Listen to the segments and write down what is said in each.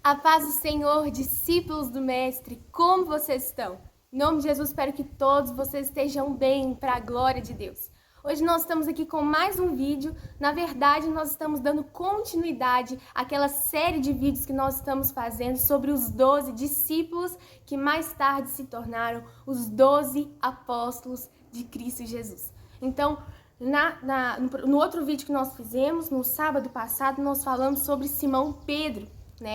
A paz do Senhor, discípulos do Mestre, como vocês estão? Em nome de Jesus, espero que todos vocês estejam bem, para a glória de Deus. Hoje nós estamos aqui com mais um vídeo. Na verdade, nós estamos dando continuidade àquela série de vídeos que nós estamos fazendo sobre os 12 discípulos que mais tarde se tornaram os 12 apóstolos de Cristo Jesus. Então, no outro vídeo que nós fizemos, no sábado passado, nós falamos sobre Simão Pedro,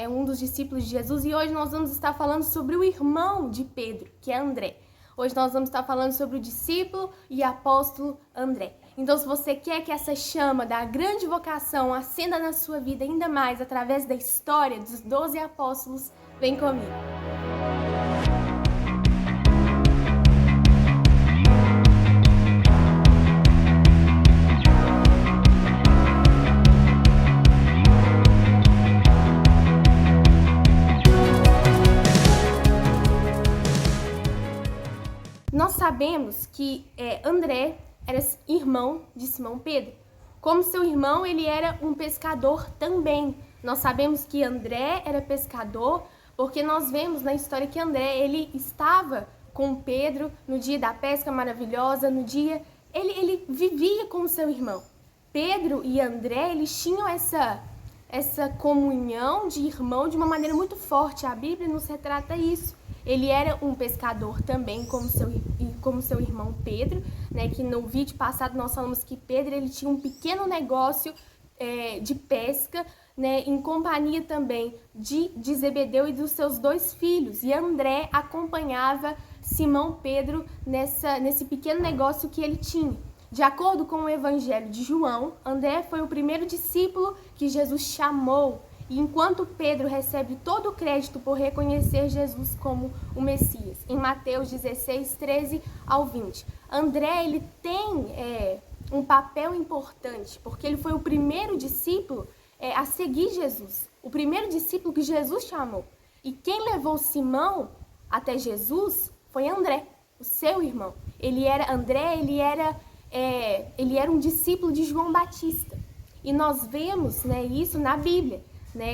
um dos discípulos de Jesus, e hoje nós vamos estar falando sobre o irmão de Pedro, que é André. Hoje nós vamos estar falando sobre o discípulo e apóstolo André. Então, se você quer que essa chama da grande vocação acenda na sua vida ainda mais através da história dos 12 apóstolos, vem comigo. Nós sabemos que André era irmão de Simão Pedro. Como seu irmão, ele era um pescador também. Nós sabemos que André era pescador porque nós vemos na história que André ele estava com Pedro no dia da pesca maravilhosa, no dia ele vivia com seu irmão. Pedro e André, eles tinham essa comunhão de irmão de uma maneira muito forte. A Bíblia nos retrata isso. Ele era um pescador também, como seu irmão Pedro, que no vídeo passado nós falamos que Pedro ele tinha um pequeno negócio de pesca, em companhia também de Zebedeu e dos seus 2 filhos. E André acompanhava Simão Pedro nesse pequeno negócio que ele tinha. De acordo com o Evangelho de João, André foi o primeiro discípulo que Jesus chamou. E enquanto Pedro recebe todo o crédito por reconhecer Jesus como o Messias, em Mateus 16, 13 ao 20. André ele tem um papel importante, porque ele foi o primeiro discípulo a seguir Jesus, o primeiro discípulo que Jesus chamou. E quem levou Simão até Jesus foi André, o seu irmão. André ele era um discípulo de João Batista. E nós vemos isso na Bíblia.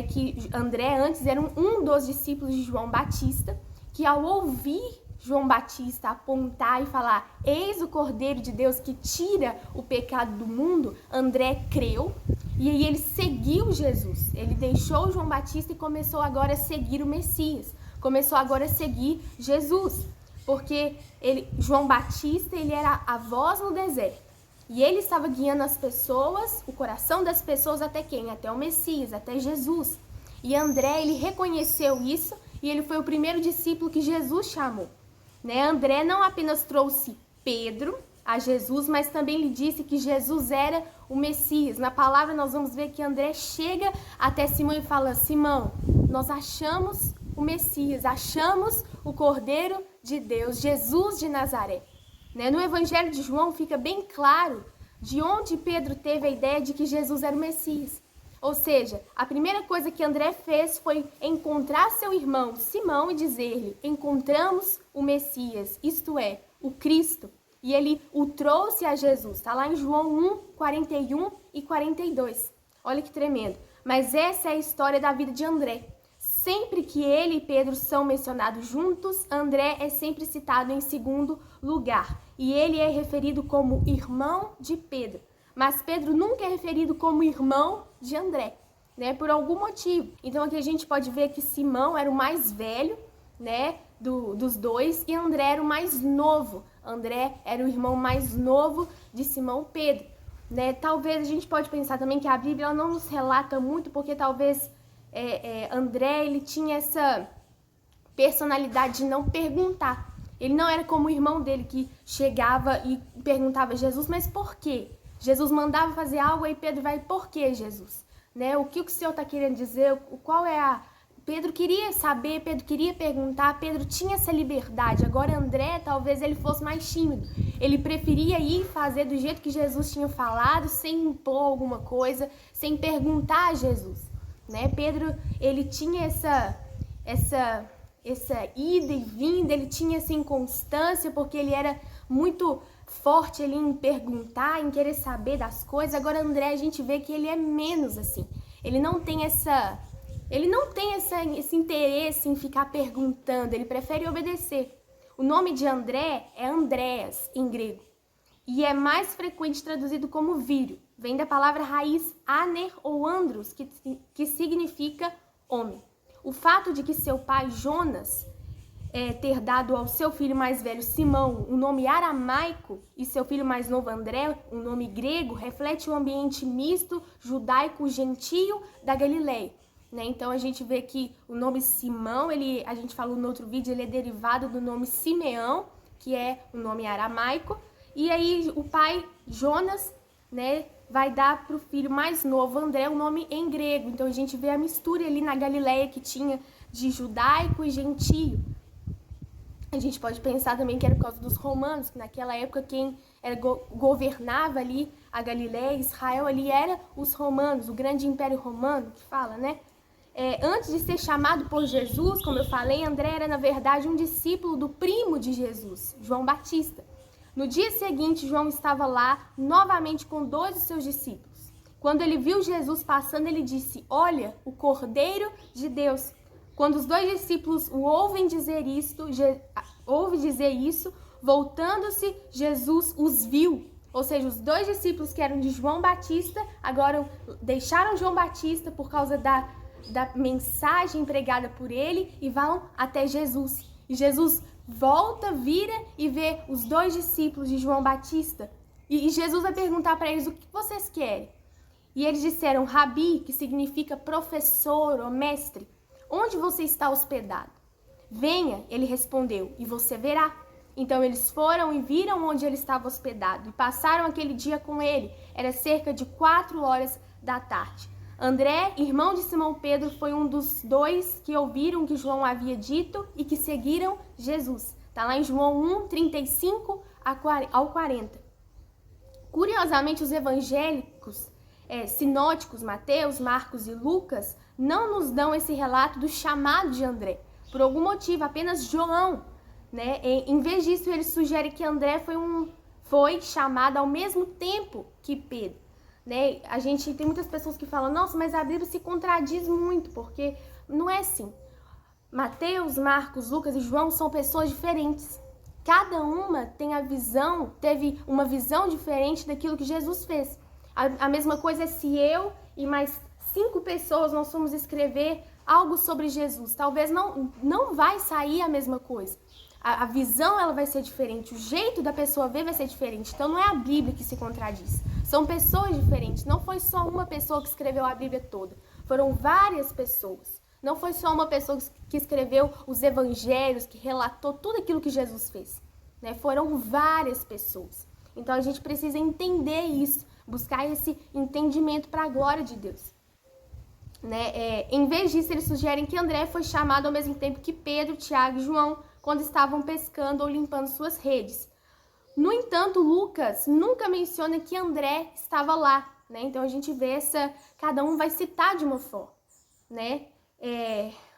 Que André antes era um dos discípulos de João Batista, que ao ouvir João Batista apontar e falar, eis o Cordeiro de Deus que tira o pecado do mundo, André creu e aí ele seguiu Jesus. Ele deixou João Batista e começou agora a seguir o Messias, começou agora a seguir Jesus, porque João Batista ele era a voz no deserto. E ele estava guiando as pessoas, o coração das pessoas até quem? Até o Messias, até Jesus. E André, ele reconheceu isso e ele foi o primeiro discípulo que Jesus chamou. André não apenas trouxe Pedro a Jesus, mas também lhe disse que Jesus era o Messias. Na palavra nós vamos ver que André chega até Simão e fala, Simão, nós achamos o Messias, achamos o Cordeiro de Deus, Jesus de Nazaré. No Evangelho de João fica bem claro de onde Pedro teve a ideia de que Jesus era o Messias. Ou seja, a primeira coisa que André fez foi encontrar seu irmão Simão e dizer-lhe, encontramos o Messias, isto é, o Cristo. E ele o trouxe a Jesus. Está lá em João 1, 41 e 42. Olha que tremendo. Mas essa é a história da vida de André. Sempre que ele e Pedro são mencionados juntos, André é sempre citado em segundo lugar. E ele é referido como irmão de Pedro. Mas Pedro nunca é referido como irmão de André, por algum motivo. Então aqui a gente pode ver que Simão era o mais velho, dos 2, e André era o mais novo. André era o irmão mais novo de Simão Pedro. Talvez a gente pode pensar também que a Bíblia ela não nos relata muito, porque talvez André ele tinha essa personalidade de não perguntar. Ele não era como o irmão dele que chegava e perguntava a Jesus, mas por quê? Jesus mandava fazer algo e Pedro vai, por quê, Jesus? O que o Senhor está querendo dizer? Qual é a... Pedro queria saber, Pedro queria perguntar, Pedro tinha essa liberdade. Agora André, talvez ele fosse mais tímido. Ele preferia ir fazer do jeito que Jesus tinha falado, sem impor alguma coisa, sem perguntar a Jesus. Pedro, ele tinha essa ida e vinda, ele tinha essa inconstância, porque ele era muito forte ali em perguntar, em querer saber das coisas. Agora André, a gente vê que ele é menos assim. Ele não tem Ele não tem esse interesse em ficar perguntando, ele prefere obedecer. O nome de André é Andréas, em grego, e é mais frequente traduzido como Vírio. Vem da palavra raiz aner ou andros, que significa homem. O fato de que seu pai, Jonas, ter dado ao seu filho mais velho, Simão, um nome aramaico, e seu filho mais novo, André, um nome grego, reflete o ambiente misto, judaico-gentio da Galileia. Né? Então, a gente vê que o nome Simão, a gente falou no outro vídeo, ele é derivado do nome Simeão, que é um nome aramaico. E aí, o pai, Jonas, né, vai dar para o filho mais novo, André, um nome em grego. Então, a gente vê a mistura ali na Galileia que tinha de judaico e gentio. A gente pode pensar também que era por causa dos romanos, que naquela época quem governava ali a Galileia, Israel, ali era os romanos, o grande império romano, que fala, né? Antes de ser chamado por Jesus, como eu falei, André era, na verdade, um discípulo do primo de Jesus, João Batista. No dia seguinte, João estava lá novamente com 2 de seus discípulos. Quando ele viu Jesus passando, ele disse: "Olha, o Cordeiro de Deus." Quando os 2 discípulos o ouvem dizer isso, voltando-se, Jesus os viu. Ou seja, os 2 discípulos que eram de João Batista, agora deixaram João Batista por causa da mensagem pregada por ele e vão até Jesus. E Jesus volta, vira e vê os 2 discípulos de João Batista. E Jesus vai perguntar para eles: "O que vocês querem?" E eles disseram: "Rabi", que significa professor ou mestre. "Onde você está hospedado?" "Venha", ele respondeu, "e você verá." Então eles foram e viram onde ele estava hospedado e passaram aquele dia com ele. Era cerca de 4 da tarde. André, irmão de Simão Pedro, foi um dos 2 que ouviram o que João havia dito e que seguiram Jesus. Está lá em João 1, 35 ao 40. Curiosamente, os evangélicos sinóticos, Mateus, Marcos e Lucas, não nos dão esse relato do chamado de André. Por algum motivo, apenas João, né? Em vez disso, ele sugere que André foi chamado ao mesmo tempo que Pedro. Né? A gente tem muitas pessoas que falam: "Nossa, mas a Bíblia se contradiz muito", porque não é assim. Mateus, Marcos, Lucas e João são pessoas diferentes. Cada uma teve uma visão diferente daquilo que Jesus fez. A mesma coisa é se eu e mais 5 pessoas nós formos escrever algo sobre Jesus. Talvez não vai sair a mesma coisa. A visão ela vai ser diferente, o jeito da pessoa ver vai ser diferente. Então não é a Bíblia que se contradiz. São pessoas diferentes. Não foi só uma pessoa que escreveu a Bíblia toda. Foram várias pessoas. Não foi só uma pessoa que escreveu os evangelhos, que relatou tudo aquilo que Jesus fez. Né? Foram várias pessoas. Então a gente precisa entender isso, buscar esse entendimento para a glória de Deus. Né? Em vez disso, eles sugerem que André foi chamado ao mesmo tempo que Pedro, Tiago e João, quando estavam pescando ou limpando suas redes. No entanto, Lucas nunca menciona que André estava lá. Né? Então a gente vê cada um vai citar de uma forma. Né?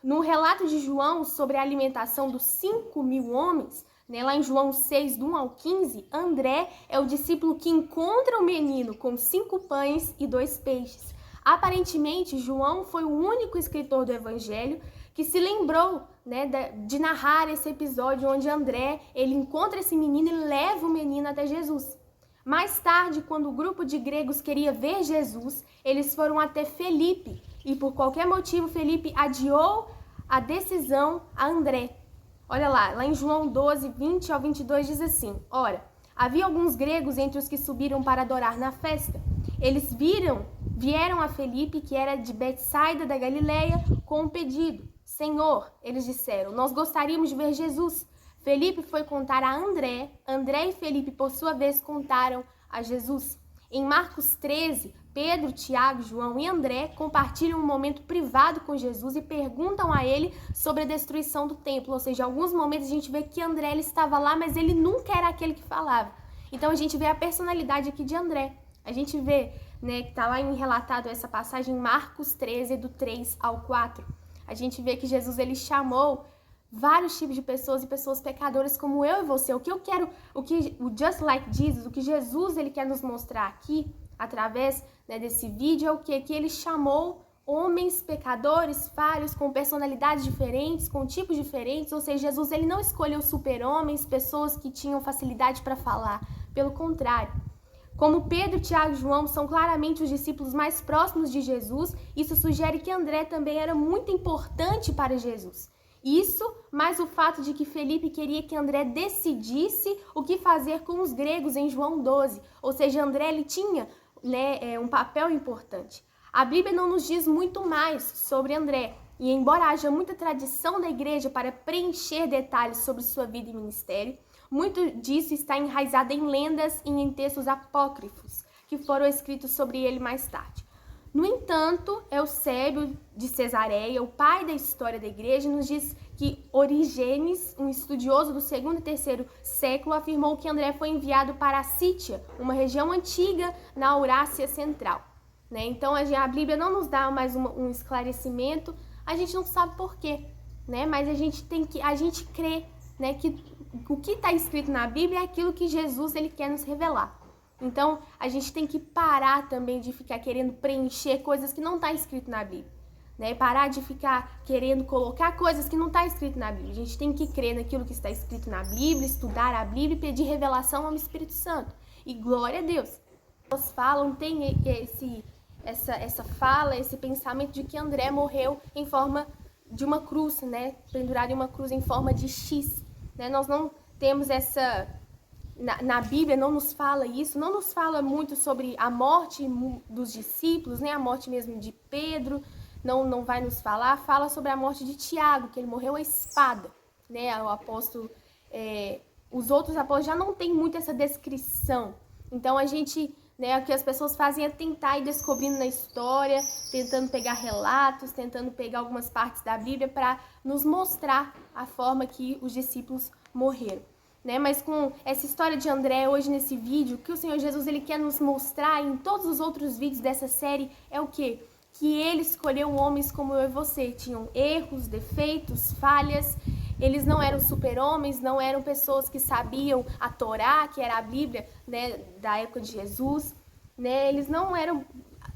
No relato de João sobre a alimentação dos 5.000 homens, né, lá em João 6, do 1 ao 15, André é o discípulo que encontra o menino com 5 pães e 2 peixes. Aparentemente, João foi o único escritor do Evangelho que se lembrou, né, de narrar esse episódio onde André ele encontra esse menino e leva o menino até Jesus. Mais tarde, quando o grupo de gregos queria ver Jesus, eles foram até Felipe e por qualquer motivo Felipe adiou a decisão a André. Olha lá em João 12, 20 ao 22 diz assim: "Ora, havia alguns gregos entre os que subiram para adorar na festa. Eles vieram a Felipe, que era de Betsaida da Galileia, com um pedido. 'Senhor', eles disseram, 'nós gostaríamos de ver Jesus.' Felipe foi contar a André. André e Felipe, por sua vez, contaram a Jesus. Em Marcos 13, Pedro, Tiago, João e André compartilham um momento privado com Jesus e perguntam a ele sobre a destruição do templo. Ou seja, em alguns momentos a gente vê que André ele estava lá, mas ele nunca era aquele que falava. Então a gente vê a personalidade aqui de André. A gente vê, né, que está lá relatado essa passagem em Marcos 13, do 3 ao 4. A gente vê que Jesus ele chamou vários tipos de pessoas e pessoas pecadoras como eu e você. O Just Like Jesus, o que Jesus ele quer nos mostrar aqui, através, né, desse vídeo, é o que ele chamou homens pecadores, falhos, com personalidades diferentes, com tipos diferentes. Ou seja, Jesus ele não escolheu super-homens, pessoas que tinham facilidade para falar. Pelo contrário. Como Pedro, Tiago e João são claramente os discípulos mais próximos de Jesus, isso sugere que André também era muito importante para Jesus. Isso, mais o fato de que Felipe queria que André decidisse o que fazer com os gregos em João 12. Ou seja, André ele tinha um papel importante. A Bíblia não nos diz muito mais sobre André, e embora haja muita tradição da igreja para preencher detalhes sobre sua vida e ministério, muito disso está enraizado em lendas e em textos apócrifos, que foram escritos sobre ele mais tarde. No entanto, Eusébio de Cesareia, o pai da história da igreja, nos diz que Orígenes, um estudioso do 2º e 3º século, afirmou que André foi enviado para a Sítia, uma região antiga na Eurásia Central. Então, a Bíblia não nos dá mais um esclarecimento, a gente não sabe por quê, mas a gente crê que o que está escrito na Bíblia é aquilo que Jesus ele quer nos revelar. Então, a gente tem que parar também de ficar querendo preencher coisas que não está escrito na Bíblia. Parar de ficar querendo colocar coisas que não está escrito na Bíblia. A gente tem que crer naquilo que está escrito na Bíblia, estudar a Bíblia e pedir revelação ao Espírito Santo. E glória a Deus. Elas falam, tem essa fala, esse pensamento de que André morreu em forma de uma cruz, pendurado em uma cruz em forma de X. Nós não temos essa... Na Bíblia não nos fala isso, não nos fala muito sobre a morte dos discípulos, nem a morte mesmo de Pedro, não vai nos falar. Fala sobre a morte de Tiago, que ele morreu à espada, o apóstolo. Os outros apóstolos já não tem muito essa descrição. Então o que as pessoas fazem é tentar ir descobrindo na história, tentando pegar relatos, tentando pegar algumas partes da Bíblia para nos mostrar a forma que os discípulos morreram. Mas com essa história de André hoje nesse vídeo, o que o Senhor Jesus ele quer nos mostrar em todos os outros vídeos dessa série é o quê? Que ele escolheu homens como eu e você, tinham erros, defeitos, falhas, eles não eram super-homens, não eram pessoas que sabiam a Torá, que era a Bíblia da época de Jesus, eles não eram...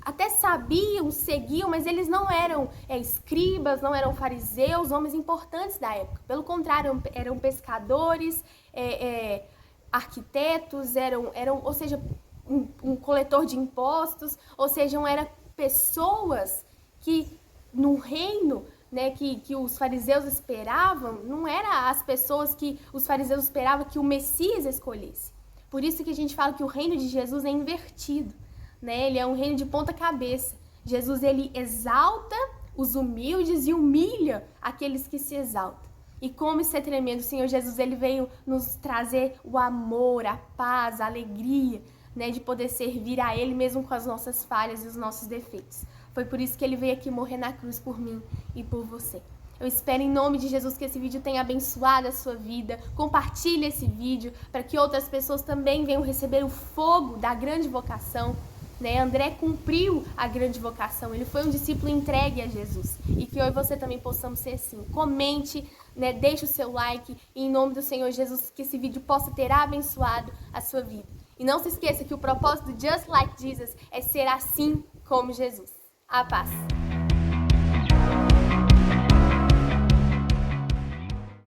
Até sabiam, seguiam, mas eles não eram escribas, não eram fariseus, homens importantes da época. Pelo contrário, eram pescadores, arquitetos, ou seja, um coletor de impostos, ou seja, eram pessoas que no reino que os fariseus esperavam, não eram as pessoas que os fariseus esperavam que o Messias escolhesse. Por isso que a gente fala que o reino de Jesus é invertido. Ele é um reino de ponta cabeça. Jesus ele exalta os humildes e humilha aqueles que se exaltam. E como isso é tremendo, o Senhor Jesus ele veio nos trazer o amor, a paz, a alegria, de poder servir a Ele mesmo com as nossas falhas e os nossos defeitos. Foi por isso que Ele veio aqui morrer na cruz por mim e por você. Eu espero em nome de Jesus que esse vídeo tenha abençoado a sua vida. Compartilhe esse vídeo para que outras pessoas também venham receber o fogo da grande vocação. André cumpriu a grande vocação, ele foi um discípulo entregue a Jesus, e que eu e você também possamos ser assim. Comente, deixe o seu like, e em nome do Senhor Jesus, que esse vídeo possa ter abençoado a sua vida. E não se esqueça que o propósito do Just Like Jesus é ser assim como Jesus. A paz!